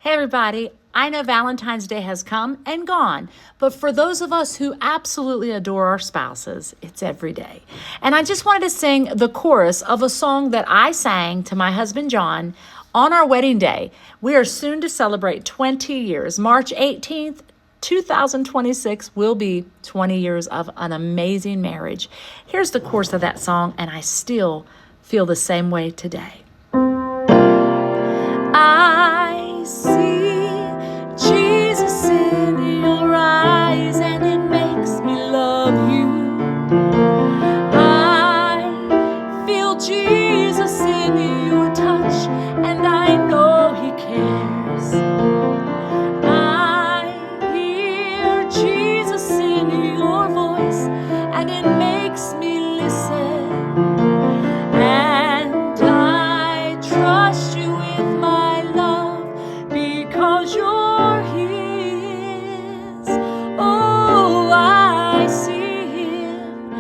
Hey, everybody. I know Valentine's Day has come and gone, but for those of us who absolutely adore our spouses, it's every day. And I just wanted to sing the chorus of a song that I sang to my husband, John, on our wedding day. We are soon to celebrate 20 years. March 18th, 2026 will be 20 years of an amazing marriage. Here's the chorus of that song, and I still feel the same way today. I see Jesus in your eyes, and it makes me love you. I feel Jesus in your touch, and I know He cares. I hear Jesus in your voice, and it makes me listen. And I trust you with my love because you're His. Oh, I see Him